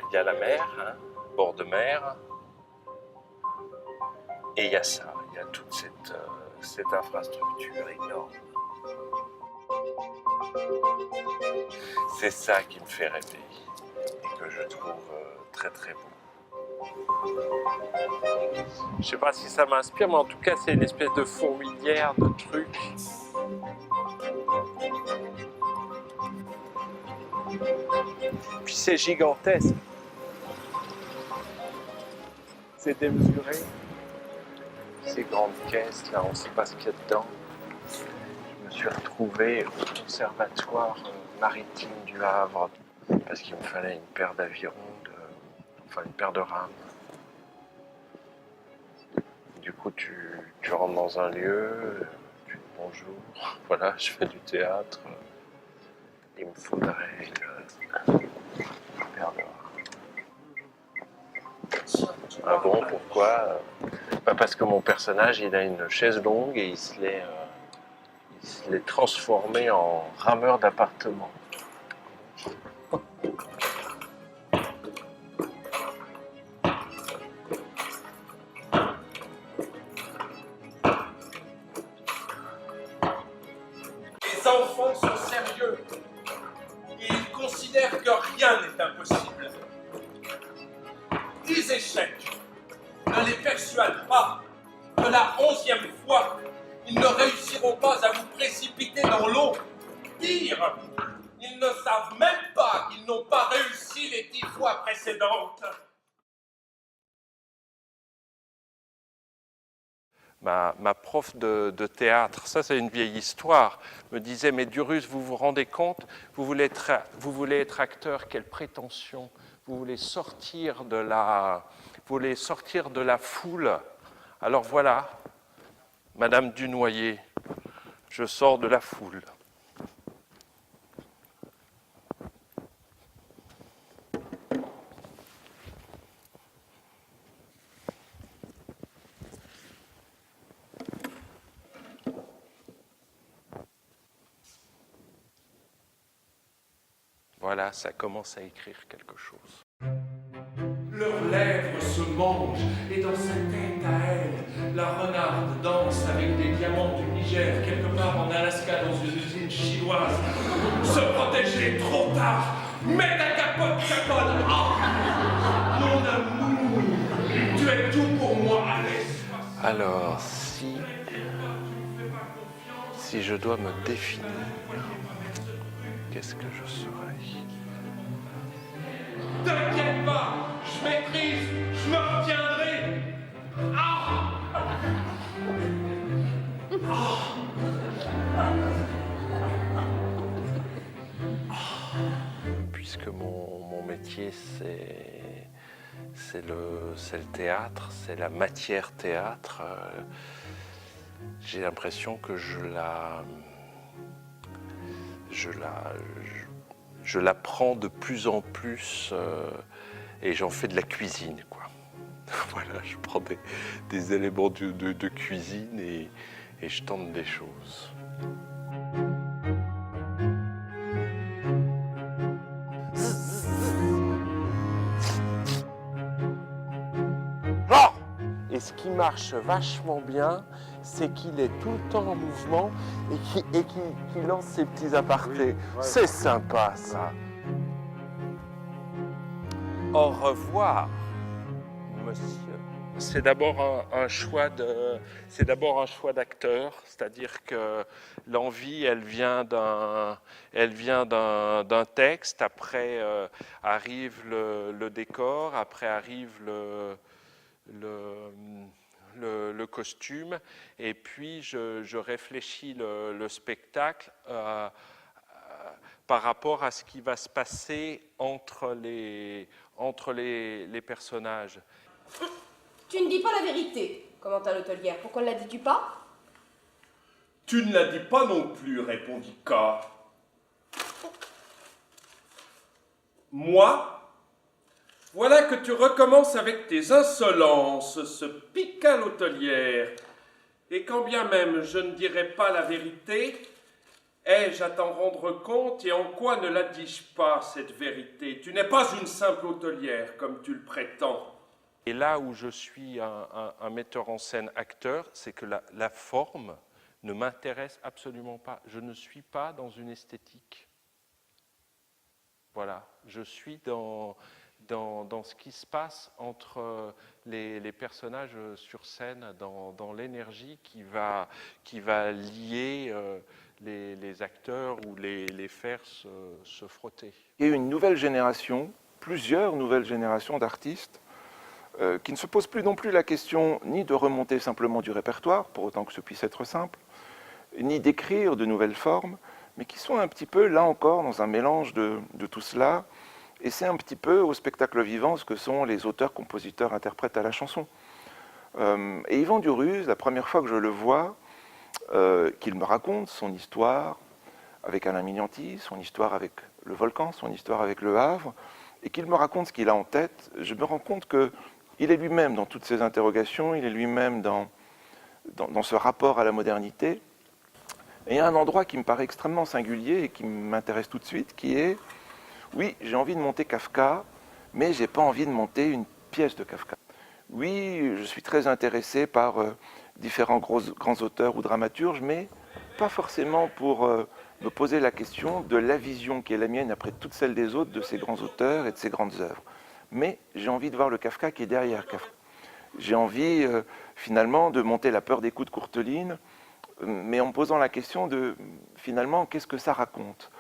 il y a la mer, hein, bord de mer, et il y a ça, il y a toute cette infrastructure énorme. C'est ça qui me fait rêver et que je trouve très très beau. Je sais pas si ça m'inspire, mais en tout cas c'est une espèce de fourmilière de trucs. Puis c'est gigantesque. C'est démesuré. Ces grandes caisses, là, on ne sait pas ce qu'il y a dedans. Je me suis retrouvé au conservatoire maritime du Havre parce qu'il me fallait une paire d'avirons, enfin une paire de rames. Du coup, tu rentres dans un lieu, tu dis bonjour, voilà, je fais du théâtre. Il me faudrait une paire de rames. Ah bon, pourquoi? Parce que mon personnage, il a une chaise longue et il se l'est transformé en rameur d'appartement. Les enfants sont sérieux. Ils considèrent que rien n'est impossible. 10 échecs ne les persuadent pas que la 11e fois, ils ne réussiront pas à vous précipiter dans l'eau. Pire, ils ne savent même pas qu'ils n'ont pas réussi les 10 fois précédentes. Ma prof de théâtre, ça c'est une vieille histoire, me disait « Mais Durus, vous vous rendez compte, vous voulez être acteur, quelle prétention, vous voulez sortir de la foule. Alors voilà, Madame Dunoyer, je sors de la foule. » Voilà, ça commence à écrire quelque chose. Leurs lèvres se mangent et dans sa tête à elle, la renarde danse avec des diamants du Niger, quelque part en Alaska dans une usine chinoise. Se protéger trop tard, mets ta capote, capote. Oh, mon amour, tu es tout pour moi, allez. Alors, si je dois me définir, qu'est-ce que je serais? T'inquiète pas, je maîtrise, je me retiendrai. Ah. Puisque mon métier c'est le théâtre, c'est la matière théâtre, j'ai l'impression que je la prends de plus en plus et j'en fais de la cuisine, quoi. Voilà, je prends des éléments de cuisine et je tente des choses. Et ce qui marche vachement bien, c'est qu'il est tout le temps en mouvement et qu'il lance ses petits apartés. Oui, ouais. C'est sympa, ça. Au revoir, monsieur. C'est d'abord un choix d'acteur, c'est-à-dire que l'envie, elle vient d'un texte, après arrive le décor, après arrive le costume, et puis je réfléchis le spectacle par rapport à ce qui va se passer entre les personnages. Tu ne dis pas la vérité, commenta l'hôtelière. Pourquoi ne la dis-tu pas? Tu ne la dis pas non plus, répondit K. Moi, voilà que tu recommences avec tes insolences, se piqua l'hôtelière. Et quand bien même je ne dirais pas la vérité, Ai-je à t'en rendre compte et en quoi ne la dis-je pas, cette vérité? Tu n'es pas une simple hôtelière, comme tu le prétends. Et là où je suis un metteur en scène acteur, c'est que la forme ne m'intéresse absolument pas. Je ne suis pas dans une esthétique. Voilà, je suis dans ce qui se passe entre les personnages sur scène, dans l'énergie qui va lier les acteurs ou les faire se frotter. Il y a une nouvelle génération, plusieurs nouvelles générations d'artistes qui ne se posent plus non plus la question ni de remonter simplement du répertoire, pour autant que ce puisse être simple, ni d'écrire de nouvelles formes, mais qui sont un petit peu, là encore, dans un mélange de tout cela. Et c'est un petit peu au spectacle vivant ce que sont les auteurs, compositeurs, interprètes à la chanson. Et Yvan Duruz, la première fois que je le vois, qu'il me raconte son histoire avec Alain Mignanti, son histoire avec le Volcan, son histoire avec Le Havre, et qu'il me raconte ce qu'il a en tête, je me rends compte qu'il est lui-même dans toutes ces interrogations, il est lui-même dans ce rapport à la modernité. Et il y a un endroit qui me paraît extrêmement singulier et qui m'intéresse tout de suite, qui est, oui, j'ai envie de monter Kafka, mais je n'ai pas envie de monter une pièce de Kafka. Oui, je suis très intéressé par différents grands auteurs ou dramaturges, mais pas forcément pour me poser la question de la vision qui est la mienne après toutes celles des autres de ces grands auteurs et de ces grandes œuvres. Mais j'ai envie de voir le Kafka qui est derrière Kafka. J'ai envie finalement de monter La peur des coups de Courteline, mais en me posant la question de finalement qu'est-ce que ça raconte.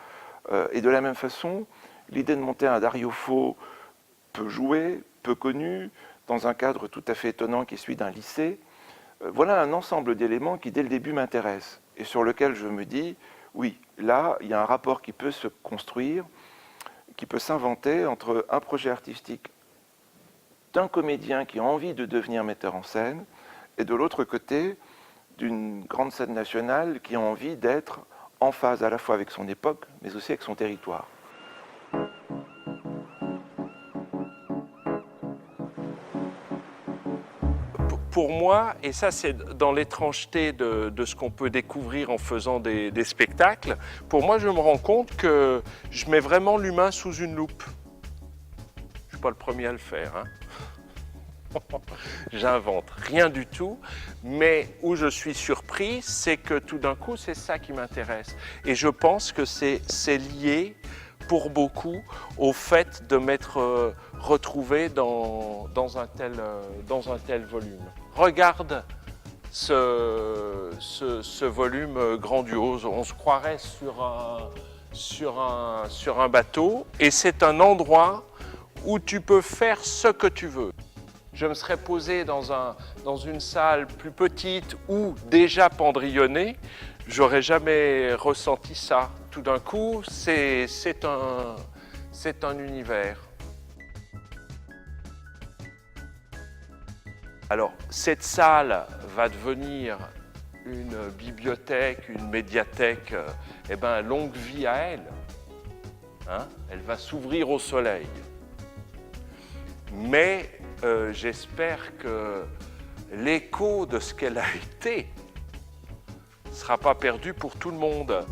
Et de la même façon, l'idée de monter un Dario Fo peu joué, peu connu, dans un cadre tout à fait étonnant qui est celui d'un lycée, voilà un ensemble d'éléments qui dès le début m'intéressent et sur lequel je me dis, oui, là, il y a un rapport qui peut se construire, qui peut s'inventer entre un projet artistique d'un comédien qui a envie de devenir metteur en scène et de l'autre côté, d'une grande scène nationale qui a envie d'être en phase à la fois avec son époque, mais aussi avec son territoire. Pour moi, et ça c'est dans l'étrangeté de ce qu'on peut découvrir en faisant des spectacles, pour moi je me rends compte que je mets vraiment l'humain sous une loupe. Je ne suis pas le premier à le faire, hein. J'invente rien du tout, mais où je suis surpris, c'est que tout d'un coup, c'est ça qui m'intéresse. Et je pense que c'est lié, pour beaucoup, au fait de m'être retrouvé dans un tel volume. Regarde ce volume grandiose, on se croirait sur un bateau, et c'est un endroit où tu peux faire ce que tu veux. Je me serais posé dans une salle plus petite ou déjà pendrillonnée, j'aurais jamais ressenti ça. Tout d'un coup, c'est un univers. Alors, cette salle va devenir une bibliothèque, une médiathèque, longue vie à elle. Hein? Elle va s'ouvrir au soleil. Mais j'espère que l'écho de ce qu'elle a été ne sera pas perdu pour tout le monde.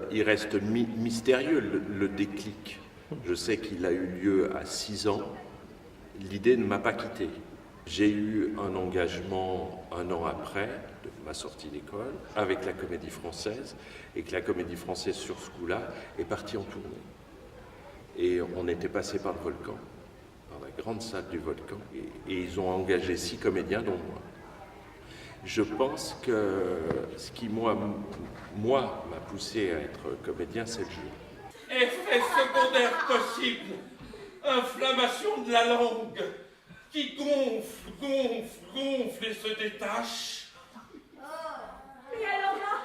Il reste mystérieux le déclic. Je sais qu'il a eu lieu à 6 ans. L'idée ne m'a pas quitté. J'ai eu un engagement 1 an après de ma sortie d'école avec la Comédie Française et que la Comédie Française sur ce coup-là est partie en tournée. Et on était passé par le Volcan, par la grande salle du Volcan et ils ont engagé 6 comédiens dont moi. Je pense que ce qui moi m'a poussé à être comédien, c'est le jeu. Effet secondaire possible, inflammation de la langue qui gonfle et se détache. Mais alors là,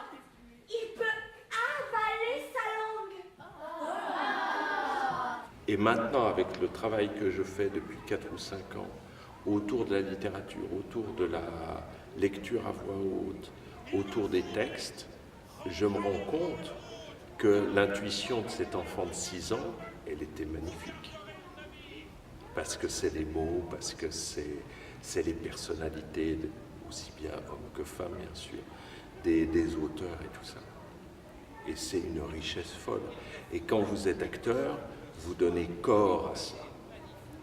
il peut avaler sa langue. Et maintenant, avec le travail que je fais depuis 4 ou 5 ans, autour de la littérature, autour de la lecture à voix haute, autour des textes, je me rends compte que l'intuition de cet enfant de 6 ans, elle était magnifique. parce que c'est les mots, parce que c'est les personnalités, aussi bien hommes que femmes bien sûr, des auteurs et tout ça. Et c'est une richesse folle. Et quand vous êtes acteur, vous donnez corps à ça.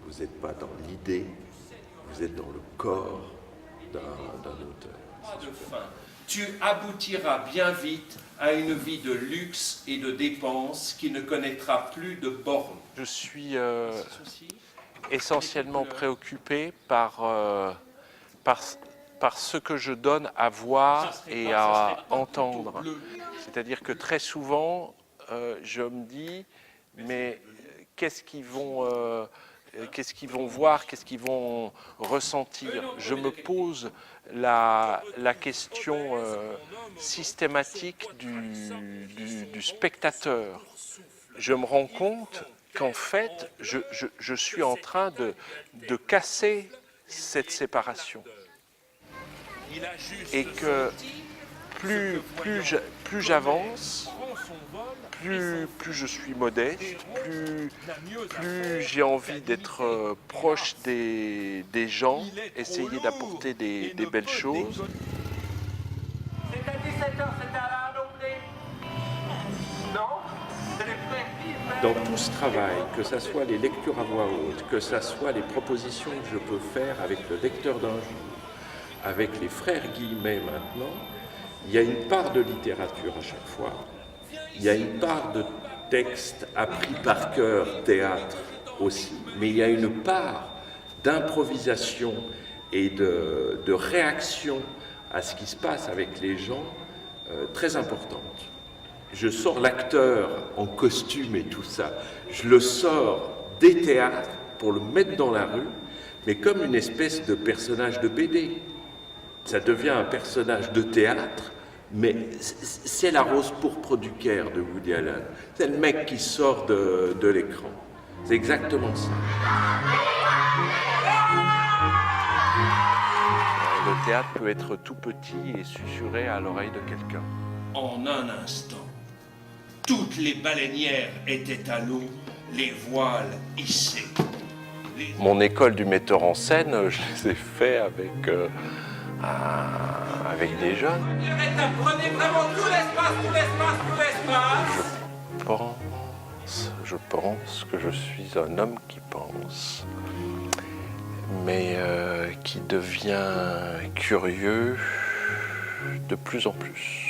Vous n'êtes pas dans l'idée, vous êtes dans le corps d'un auteur. Pas de fin. Tu aboutiras bien vite à une vie de luxe et de dépenses qui ne connaîtra plus de bornes. Je suis essentiellement préoccupé par ce que je donne à voir et à entendre. C'est-à-dire que très souvent, je me dis, mais qu'est-ce qu'ils vont voir, qu'est-ce qu'ils vont ressentir? Je me pose la question systématique du spectateur. Je me rends compte qu'en fait, je suis en train de casser cette séparation. Et que plus j'avance, plus je suis modeste, plus j'ai envie d'être proche des gens, essayer d'apporter des belles choses. C'est à 17h, c'est à la doublée. Non? Dans tout ce travail, que ce soit les lectures à voix haute, que ce soit les propositions que je peux faire avec le lecteur d'un jour, avec les frères Guillemet maintenant, il y a une part de littérature à chaque fois, il y a une part de texte appris par cœur, théâtre aussi, mais il y a une part d'improvisation et de réaction à ce qui se passe avec les gens très importante. Je sors l'acteur en costume et tout ça, je le sors des théâtres pour le mettre dans la rue, mais comme une espèce de personnage de BD. Ça devient un personnage de théâtre, mais c'est la rose pourpre du Caire de Woody Allen. C'est le mec qui sort de l'écran. C'est exactement ça. Le théâtre peut être tout petit et susurrer à l'oreille de quelqu'un. En un instant, toutes les baleinières étaient à l'eau, les voiles hissés. Mon école du metteur en scène, je les ai fait avec des jeunes. Prenez vraiment tout l'espace. Je pense que je suis un homme qui pense, mais qui devient curieux de plus en plus.